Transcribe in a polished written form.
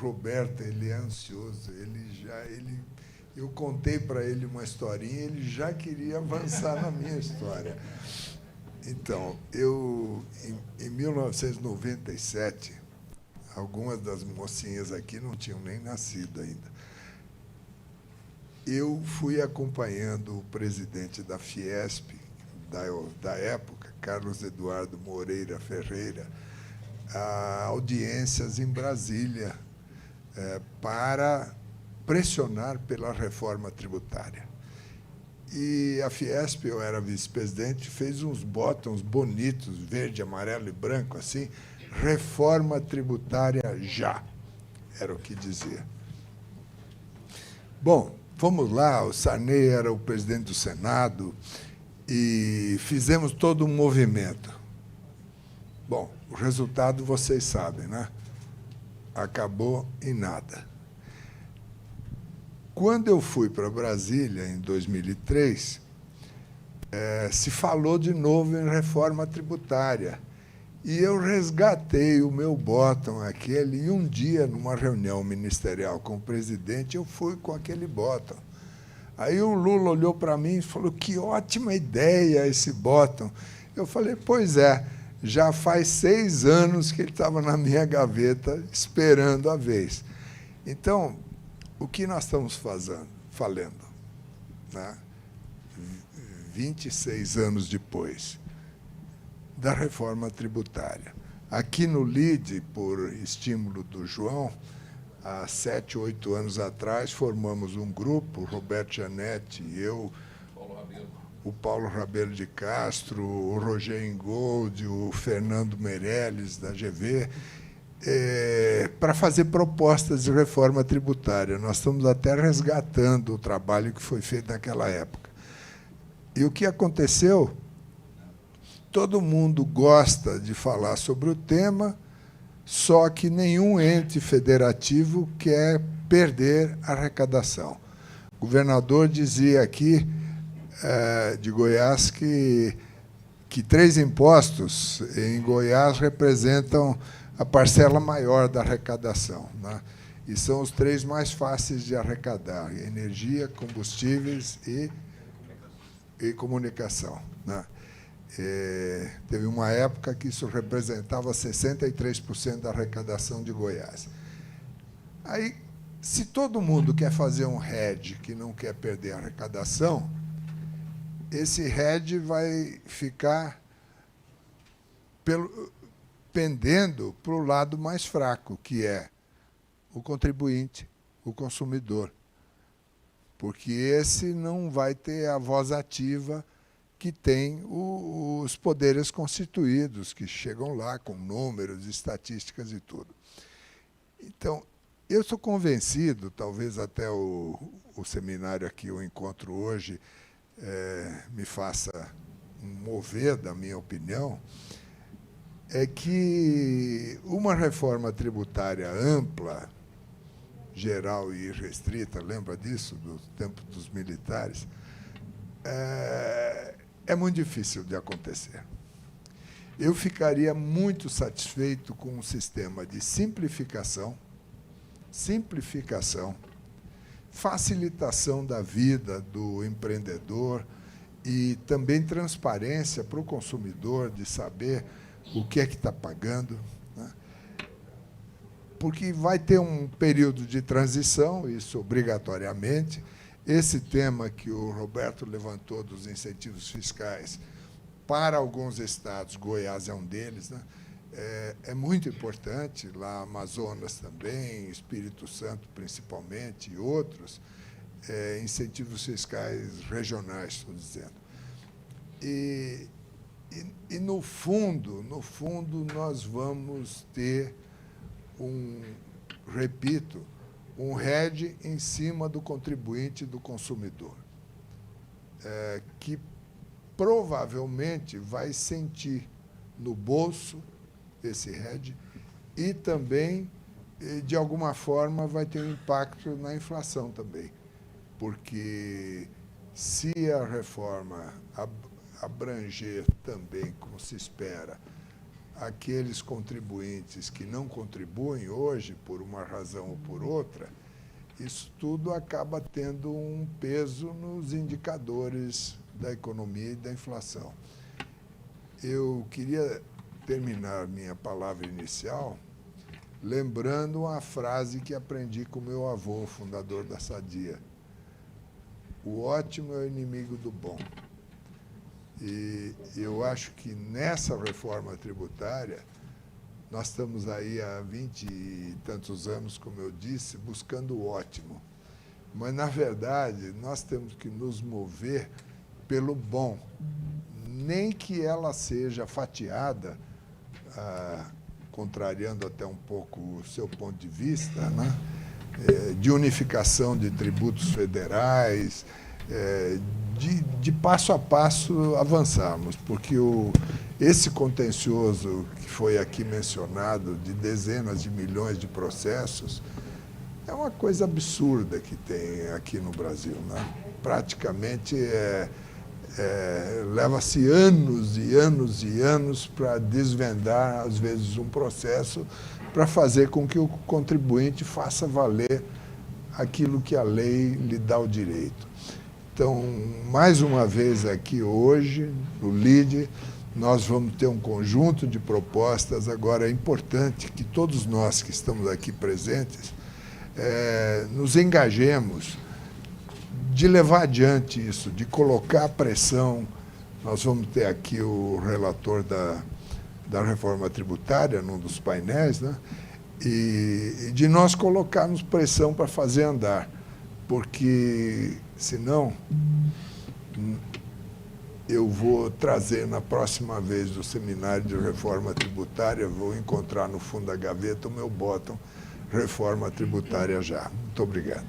Roberto, ele é ansioso, eu contei para ele uma historinha, ele já queria avançar na minha história. Então, em 1997, algumas das mocinhas aqui não tinham nem nascido ainda. Eu fui acompanhando o presidente da Fiesp, da época, Carlos Eduardo Moreira Ferreira, a audiências em Brasília para pressionar pela reforma tributária. E a Fiesp, eu era vice-presidente, fez uns botões bonitos, verde, amarelo e branco, assim, reforma tributária já, era o que dizia. Bom, fomos lá, o Sarney era o presidente do Senado, e fizemos todo um movimento. Bom, o resultado vocês sabem, né? Acabou em nada. Quando eu fui para Brasília, em 2003, se falou de novo em reforma tributária. E eu resgatei o meu botão aquele, e um dia, numa reunião ministerial com o presidente, eu fui com aquele botão. Aí o Lula olhou para mim e falou, que ótima ideia esse botão. Eu falei, pois é, já faz 6 anos que ele estava na minha gaveta esperando a vez. Então, o que nós estamos falando, né? 26 anos depois da reforma tributária. Aqui no LIDE, por estímulo do João, há 7, 8 anos atrás, formamos um grupo, Roberto Janetti, eu, o Paulo Rabelo de Castro, o Roger Ingold, o Fernando Meirelles, da GV, para fazer propostas de reforma tributária. Nós estamos até resgatando o trabalho que foi feito naquela época. E o que aconteceu? Todo mundo gosta de falar sobre o tema, só que nenhum ente federativo quer perder a arrecadação. O governador dizia aqui, de Goiás, que 3 impostos em Goiás representam a parcela maior da arrecadação, né? E são os 3 mais fáceis de arrecadar: energia, combustíveis e comunicação, né? Teve uma época que isso representava 63% da arrecadação de Goiás. Aí, se todo mundo quer fazer um hedge que não quer perder a arrecadação, esse hedge vai ficar pendendo para o lado mais fraco, que é o contribuinte, o consumidor, porque esse não vai ter a voz ativa que tem os poderes constituídos, que chegam lá com números, estatísticas e tudo. Então, eu sou convencido, talvez até o seminário aqui, o encontro hoje, me faça mover da minha opinião, é que uma reforma tributária ampla, geral e restrita, lembra disso, do tempo dos militares, é muito difícil de acontecer. Eu ficaria muito satisfeito com um sistema de simplificação, facilitação da vida do empreendedor e também transparência para o consumidor de saber o que é que está pagando, né? Porque vai ter um período de transição, isso obrigatoriamente. Esse tema que o Roberto levantou dos incentivos fiscais para alguns estados, Goiás é um deles, né? É muito importante, lá Amazonas também, Espírito Santo principalmente, e outros, incentivos fiscais regionais, estou dizendo. E no fundo, nós vamos ter repito, um hedge em cima do contribuinte e do consumidor, que provavelmente vai sentir no bolso esse hedge e também, de alguma forma, vai ter um impacto na inflação também, porque se a reforma abranger também, como se espera, aqueles contribuintes que não contribuem hoje, por uma razão ou por outra, isso tudo acaba tendo um peso nos indicadores da economia e da inflação. Eu queria terminar minha palavra inicial lembrando uma frase que aprendi com meu avô, fundador da Sadia. O ótimo é o inimigo do bom. E eu acho que nessa reforma tributária, nós estamos aí há 20 e tantos anos, como eu disse, buscando o ótimo. Mas, na verdade, nós temos que nos mover pelo bom, nem que ela seja fatiada, contrariando até um pouco o seu ponto de vista, né? De unificação de tributos federais, de passo a passo avançarmos, porque esse contencioso que foi aqui mencionado, de dezenas de milhões de processos, é uma coisa absurda que tem aqui no Brasil, né? Praticamente leva-se anos e anos e anos para desvendar, às vezes, um processo para fazer com que o contribuinte faça valer aquilo que a lei lhe dá o direito. Então, mais uma vez aqui hoje, no LIDE, nós vamos ter um conjunto de propostas. Agora, é importante que todos nós que estamos aqui presentes nos engajemos de levar adiante isso, de colocar pressão. Nós vamos ter aqui o relator da reforma tributária, num dos painéis, né? E de nós colocarmos pressão para fazer andar, porque, senão, eu vou trazer na próxima vez do seminário de reforma tributária, vou encontrar no fundo da gaveta o meu botão reforma tributária já. Muito obrigado.